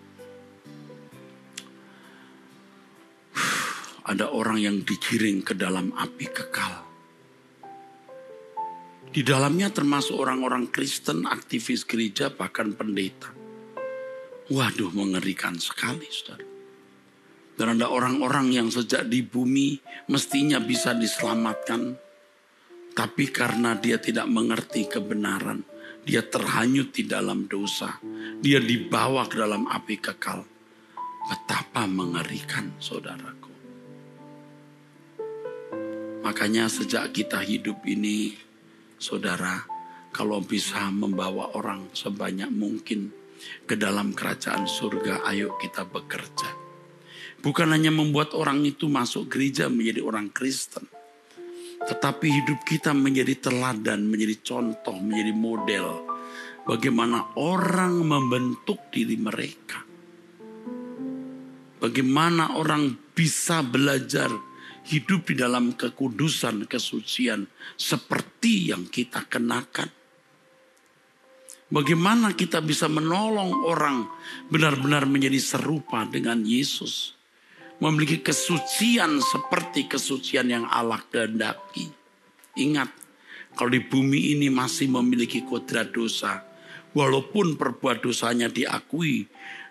ada orang yang digiring ke dalam api kekal. Di dalamnya termasuk orang-orang Kristen, aktivis gereja, bahkan pendeta. Waduh, mengerikan sekali, saudara. Dan ada orang-orang yang sejak di bumi mestinya bisa diselamatkan. Tapi karena dia tidak mengerti kebenaran, dia terhanyut di dalam dosa. Dia dibawa ke dalam api kekal. Betapa mengerikan, saudaraku. Makanya sejak kita hidup ini, saudara, kalau bisa membawa orang sebanyak mungkin ke dalam kerajaan surga, ayo kita bekerja. Bukan hanya membuat orang itu masuk gereja menjadi orang Kristen. Tetapi hidup kita menjadi teladan, menjadi contoh, menjadi model. Bagaimana orang membentuk diri mereka. Bagaimana orang bisa belajar hidup di dalam kekudusan, kesucian. Seperti yang kita kenakan. Bagaimana kita bisa menolong orang benar-benar menjadi serupa dengan Yesus. Memiliki kesucian seperti kesucian yang Allah kehendaki. Ingat, kalau di bumi ini masih memiliki kodrat dosa, walaupun perbuatan dosanya diakui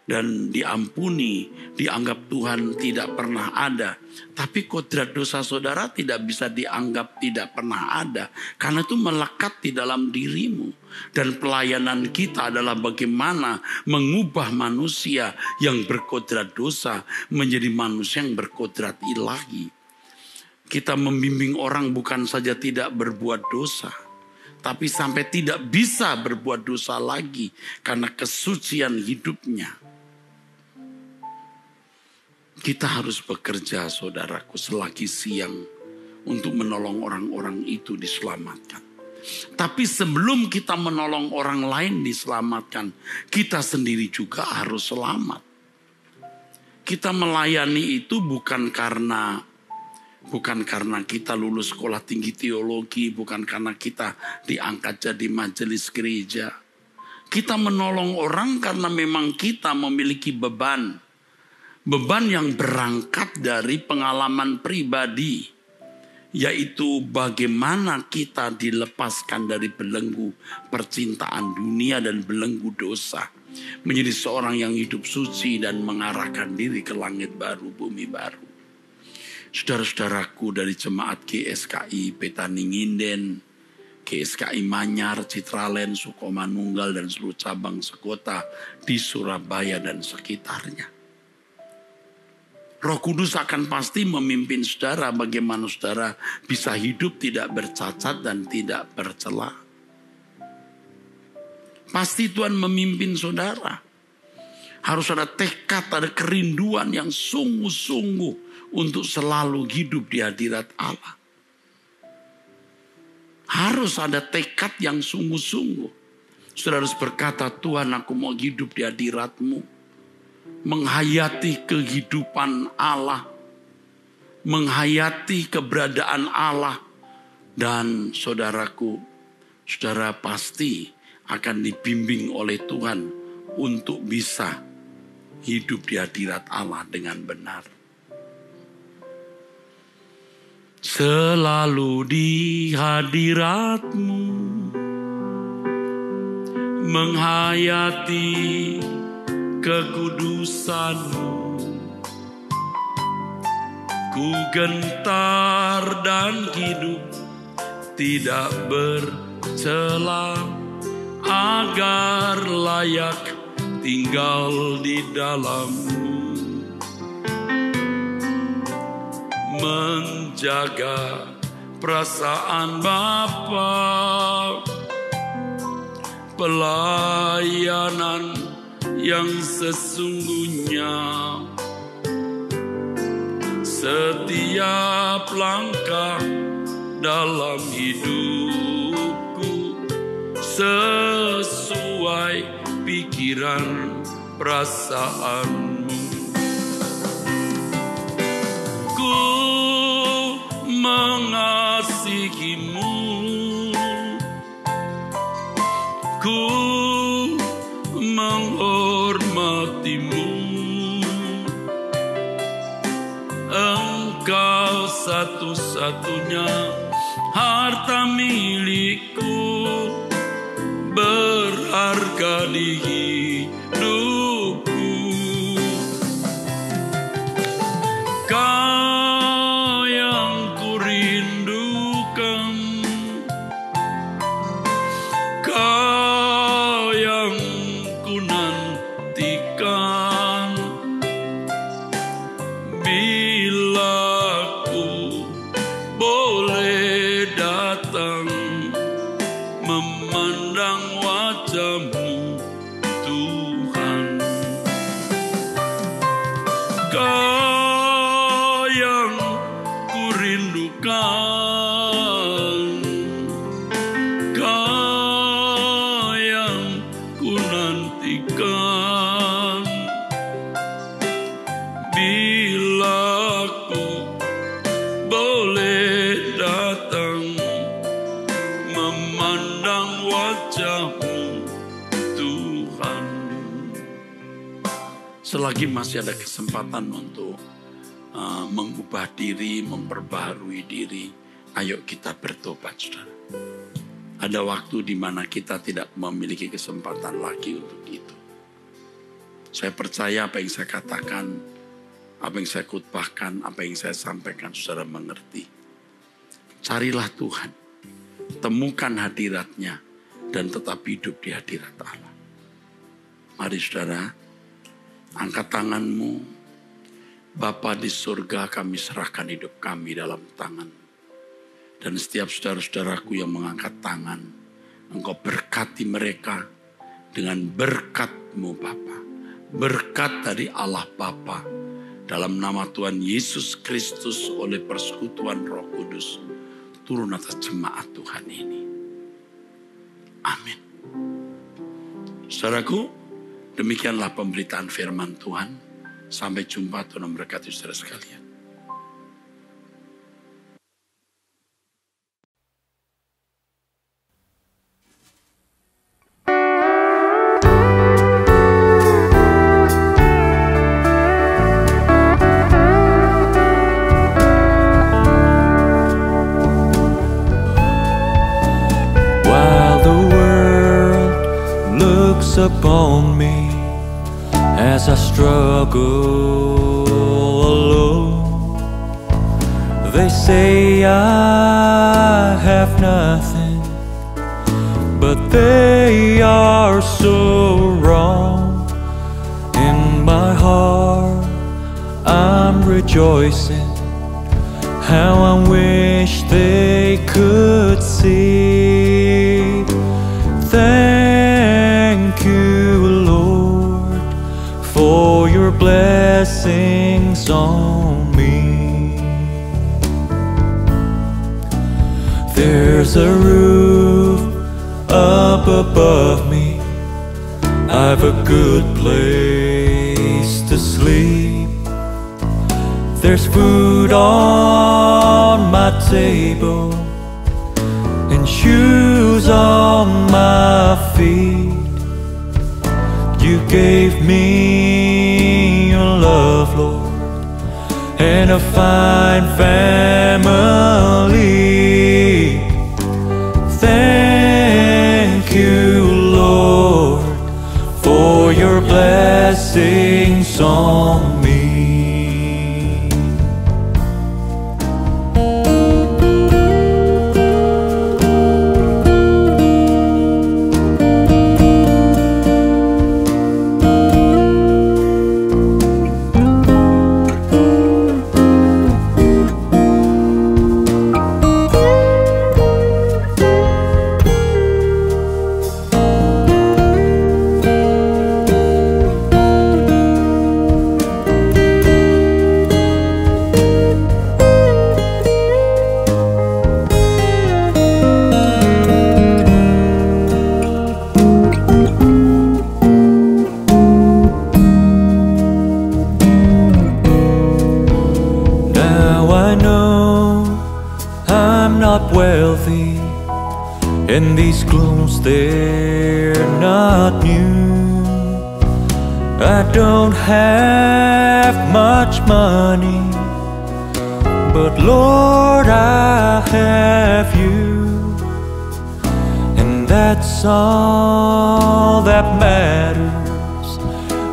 dan diampuni, dianggap Tuhan tidak pernah ada. Tapi kodrat dosa saudara tidak bisa dianggap tidak pernah ada. Karena itu melekat di dalam dirimu. Dan pelayanan kita adalah bagaimana mengubah manusia yang berkodrat dosa menjadi manusia yang berkodrat ilahi. Kita membimbing orang bukan saja tidak berbuat dosa, tapi sampai tidak bisa berbuat dosa lagi karena kesucian hidupnya. Kita harus bekerja, saudaraku, selagi siang untuk menolong orang-orang itu diselamatkan. Tapi sebelum kita menolong orang lain diselamatkan, kita sendiri juga harus selamat. Kita melayani itu bukan karena kita lulus sekolah tinggi teologi, bukan karena kita diangkat jadi majelis gereja. Kita menolong orang karena memang kita memiliki beban. Beban yang berangkat dari pengalaman pribadi. Yaitu bagaimana kita dilepaskan dari belenggu percintaan dunia dan belenggu dosa. Menjadi seorang yang hidup suci dan mengarahkan diri ke langit baru, bumi baru. Saudara-saudaraku dari jemaat GSKI Betani Nginden, GSKI Manyar, Citralen, Sukomanunggal dan seluruh cabang sekota di Surabaya dan sekitarnya. Roh Kudus akan pasti memimpin saudara bagaimana saudara bisa hidup tidak bercacat dan tidak bercela. Pasti Tuhan memimpin saudara. Harus ada tekad, ada kerinduan yang sungguh-sungguh untuk selalu hidup di hadirat Allah. Harus ada tekad yang sungguh-sungguh. Saudara harus berkata, Tuhan aku mau hidup di hadirat-Mu. Menghayati kehidupan Allah, menghayati keberadaan Allah, dan saudaraku, saudara pasti akan dibimbing oleh Tuhan untuk bisa hidup di hadirat Allah dengan benar. Selalu di hadirat-Mu, menghayati kekudusan-Mu, ku gentar dan hidup tidak bercela, agar layak tinggal di dalam-Mu, menjaga perasaan Bapa, pelayanan yang sesungguhnya, setiap langkah dalam hidupku sesuai pikiran perasaanmu. Ku mengasihimu, ku menghormatimu. Engkau satu-satunya harta milikku, berharga di hidupku. Kau yang kurindukan, Kau yang kunantikan. Bila ku boleh datang memandang wajah-Mu, Tuhan. Kau yang kurindukan, Kau yang kunantikan. Bila ku boleh datang memandang wajah-Mu, Tuhan. Selagi masih ada kesempatan untuk mengubah diri, memperbaharui diri, ayo kita bertobat, saudara. Ada waktu di mana kita tidak memiliki kesempatan lagi untuk itu. Saya percaya apa yang saya katakan, apa yang saya khotbahkan, apa yang saya sampaikan, saudara mengerti. Carilah Tuhan, temukan hadirat-Nya, dan tetap hidup di hadirat Allah. Mari saudara, angkat tanganmu. Bapa di surga, kami serahkan hidup kami dalam tangan. Dan setiap saudara-saudaraku yang mengangkat tangan, Engkau berkati mereka dengan berkat-Mu Bapa. Berkat dari Allah Bapa. Dalam nama Tuhan Yesus Kristus oleh persekutuan Roh Kudus, turun atas jemaat Tuhan ini. Amin. Saudaraku, demikianlah pemberitaan firman Tuhan. Sampai jumpa, Tuhan memberkati saudara sekalian. While the world looks upon me as I struggle alone, they say I have nothing, but they are so wrong. In my heart I'm rejoicing, how I wish they could see. Thank you, Lord, for your blessings on me. There's a roof up above me, I've a good place to sleep. There's food on my table and shoes on my feet. You gave me your love, Lord, and a fine family. Thank you, Lord, for your blessings on me. Wealthy, and these clothes, they're not new. I don't have much money, but Lord, I have you, and that's all that matters,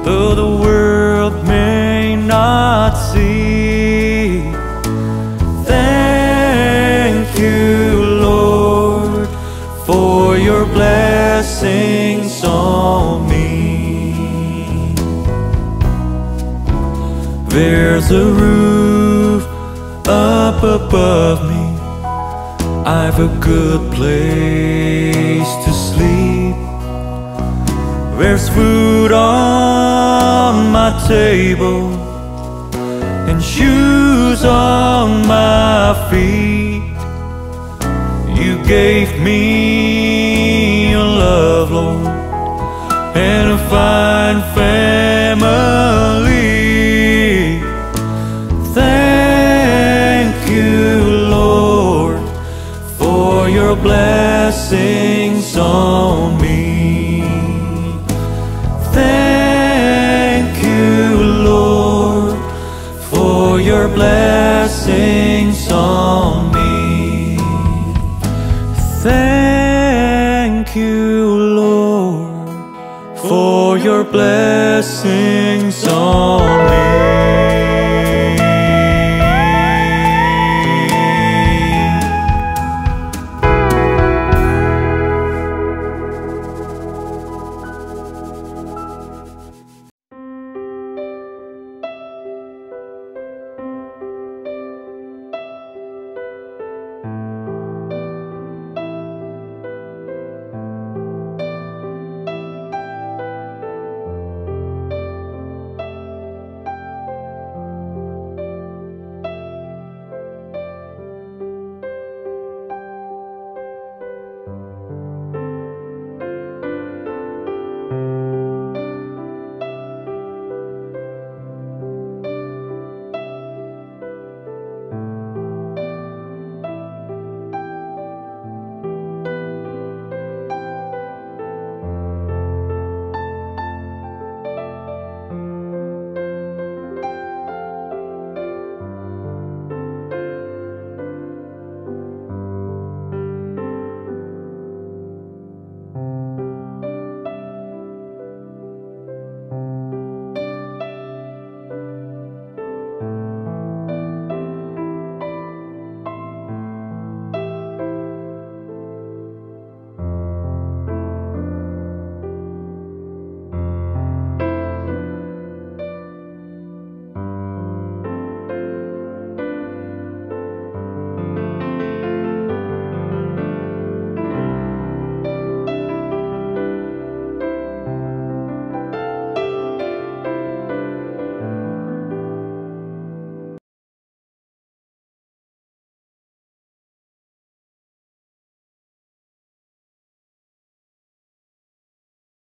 though the world may not see. There's a roof up above me. I've a good place to sleep. There's food on my table and shoes on my feet. You gave me your love, Lord, and a fine family. Thank you, Lord, for your blessings on me. Thank you, Lord, for your blessings on me. Thank you, Lord, for your blessings on me.